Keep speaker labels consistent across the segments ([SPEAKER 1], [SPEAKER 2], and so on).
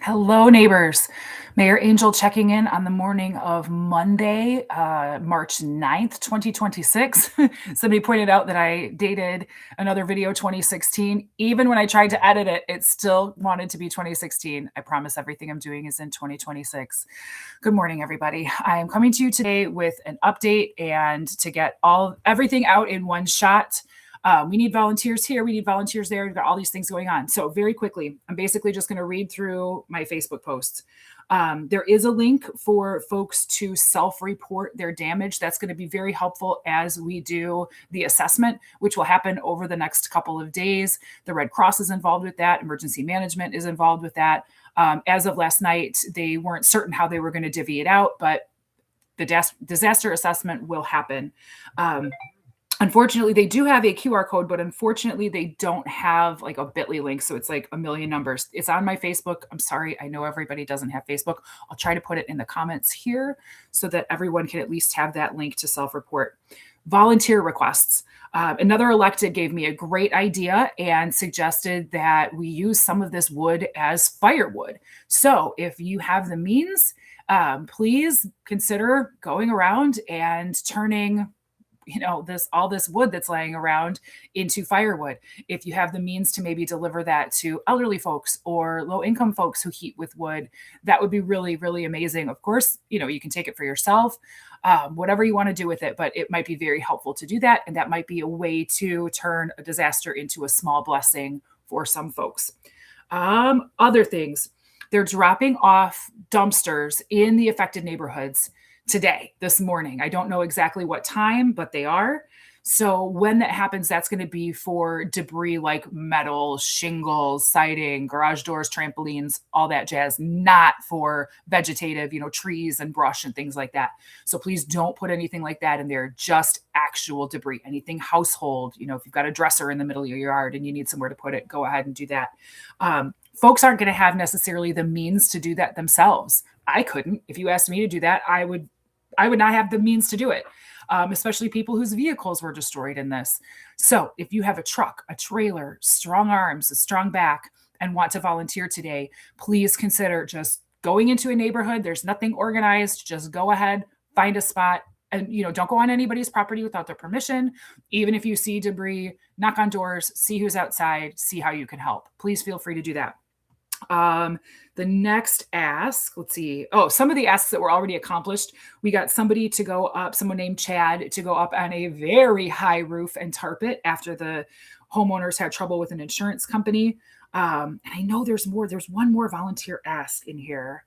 [SPEAKER 1] Hello, neighbors. Mayor Angel checking in on the morning of Monday, March 9th, 2026. Somebody pointed out that I dated another video 2016. Even when I tried to edit it, it still wanted to be 2016. I promise everything I'm doing is in 2026. Good morning, everybody. I am coming to you today with an update and to get everything out in one shot. We need volunteers here. We need volunteers there. We've got all these things going on. So very quickly, I'm basically just going to read through my Facebook posts. There is a link for folks to self-report their damage. That's going to be very helpful as we do the assessment, which will happen over the next couple of days. The Red Cross is involved with that. Emergency management is involved with that. As of last night, they weren't certain how they were going to divvy it out, but the disaster assessment will happen. Unfortunately, they do have a QR code, but unfortunately, they don't have like a bit.ly link. So it's like a million numbers. It's on my Facebook. I'm sorry. I know everybody doesn't have Facebook. I'll try to put it in the comments here so that everyone can at least have that link to self-report. Volunteer requests. Another elected gave me a great idea and suggested that we use some of this wood as firewood. So if you have the means, please consider going around and turning all this wood that's laying around into firewood. If you have the means to maybe deliver that to elderly folks or low income folks who heat with wood, that would be really, really amazing. Of course, you can take it for yourself, whatever you want to do with it, but it might be very helpful to do that. And that might be a way to turn a disaster into a small blessing for some folks. Other things, they're dropping off dumpsters in the affected neighborhoods this morning. I don't know exactly what time, but they are. So when that happens, that's going to be for debris like metal, shingles, siding, garage doors, trampolines, all that jazz, not for vegetative, trees and brush and things like that. So please don't put anything like that in there, just actual debris, anything household. If you've got a dresser in the middle of your yard and you need somewhere to put it, go ahead and do that. Folks aren't going to have necessarily the means to do that themselves. I couldn't. If you asked me to do that, I would not have the means to do it, especially people whose vehicles were destroyed in this. So if you have a truck, a trailer, strong arms, a strong back, and want to volunteer today, please consider just going into a neighborhood. There's nothing organized. Just go ahead, find a spot, and don't go on anybody's property without their permission. Even if you see debris, knock on doors, see who's outside, see how you can help. Please feel free to do that. The next ask, let's see. Oh, some of the asks that were already accomplished. We got somebody to go up, someone named Chad, to go up on a very high roof and tarp it after the homeowners had trouble with an insurance company. And I know there's more. There's one more volunteer ask in here.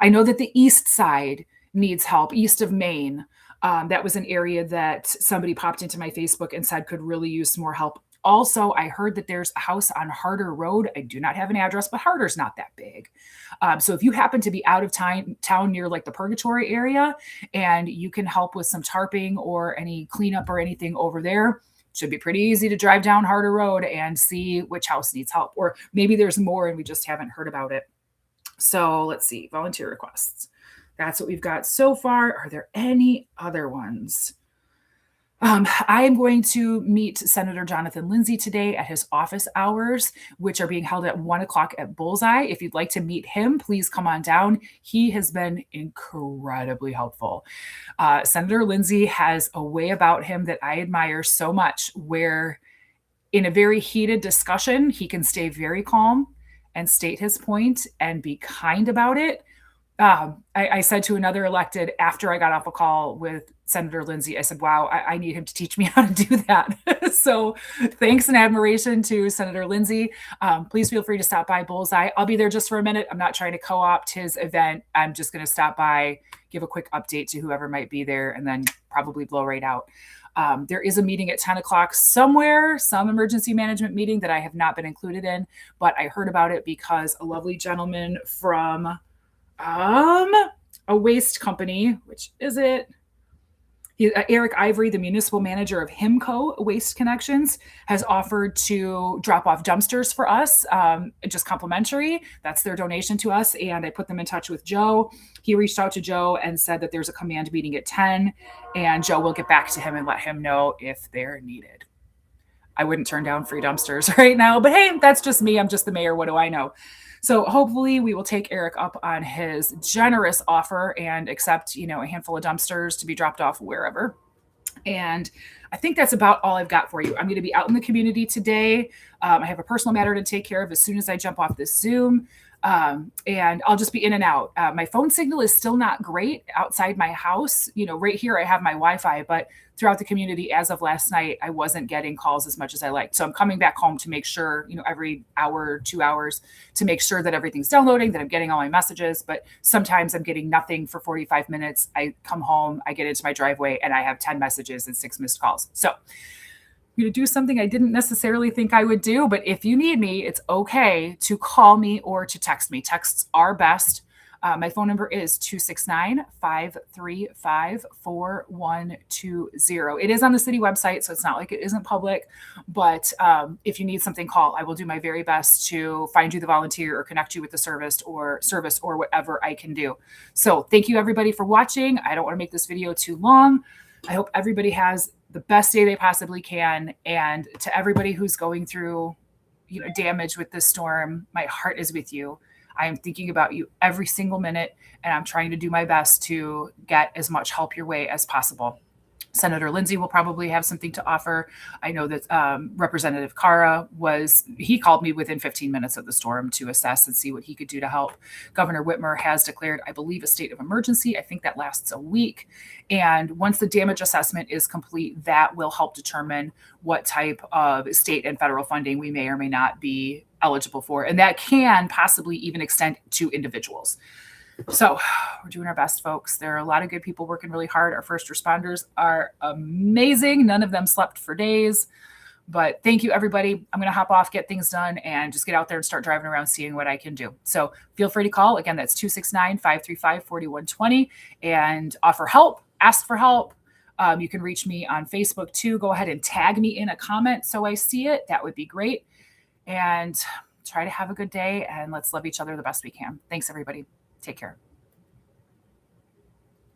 [SPEAKER 1] I know that the east side needs help, east of Maine. That was an area that somebody popped into my Facebook and said could really use some more help. Also, I heard that there's a house on Harder Road. I do not have an address, but Harder's not that big. So if you happen to be out of town near like the Purgatory area and you can help with some tarping or any cleanup or anything over there, it should be pretty easy to drive down Harder Road and see which house needs help. Or maybe there's more and we just haven't heard about it. So let's see, volunteer requests. That's what we've got so far. Are there any other ones? I am going to meet Senator Jonathan Lindsay today at his office hours, which are being held at 1:00 at Bullseye. If you'd like to meet him, please come on down. He has been incredibly helpful. Senator Lindsay has a way about him that I admire so much, where in a very heated discussion, he can stay very calm and state his point and be kind about it. I said to another elected after I got off a call with Senator Lindsay, I said, wow, I need him to teach me how to do that. So thanks and admiration to Senator Lindsay. Please feel free to stop by Bullseye. I'll be there just for a minute. I'm not trying to co-opt his event. I'm just going to stop by, give a quick update to whoever might be there, and then probably blow right out. There is a meeting at 10:00 somewhere, some emergency management meeting that I have not been included in, but I heard about it because a lovely gentleman from a waste company, which is it? Eric Ivory, the municipal manager of Himco Waste Connections, has offered to drop off dumpsters for us, just complimentary. That's their donation to us. And I put them in touch with Joe. He reached out to Joe and said that there's a command meeting at 10, and Joe will get back to him and let him know if they're needed. I wouldn't turn down free dumpsters right now, but hey, that's just me. I'm just the mayor. What do I know? So hopefully we will take Eric up on his generous offer and accept, a handful of dumpsters to be dropped off wherever. And I think that's about all I've got for you. I'm going to be out in the community today. I have a personal matter to take care of as soon as I jump off this Zoom. And I'll just be in and out. My phone signal is still not great outside my house. Right here I have my Wi-Fi, but throughout the community as of last night, I wasn't getting calls as much as I liked. So I'm coming back home to make sure, every hour, 2 hours to make sure that everything's downloading, that I'm getting all my messages. But sometimes I'm getting nothing for 45 minutes. I come home, I get into my driveway, and I have 10 messages and 6 missed calls. So I'm going to do something I didn't necessarily think I would do, but if you need me, it's okay to call me or to text me. Texts are best. My phone number is 269-535-4120. It is on the city website, so it's not like it isn't public. But if you need something, call. I will do my very best to find you the volunteer or connect you with the service or whatever I can do. So thank you, everybody, for watching. I don't want to make this video too long. I hope everybody has the best day they possibly can. And to everybody who's going through, damage with this storm, my heart is with you. I am thinking about you every single minute, and I'm trying to do my best to get as much help your way as possible. Senator Lindsay will probably have something to offer. I know that Representative Cara he called me within 15 minutes of the storm to assess and see what he could do to help. Governor Whitmer has declared, I believe, a state of emergency. I think that lasts a week. And once the damage assessment is complete, that will help determine what type of state and federal funding we may or may not be eligible for. And that can possibly even extend to individuals. So we're doing our best, folks. There are a lot of good people working really hard. Our first responders are amazing. None of them slept for days. But thank you, everybody. I'm going to hop off, get things done, and just get out there and start driving around seeing what I can do. So feel free to call. Again, that's 269-535-4120 and offer help, ask for help. You can reach me on Facebook too. Go ahead and tag me in a comment so I see it. That would be great. And try to have a good day, and let's love each other the best we can. Thanks, everybody. Take care.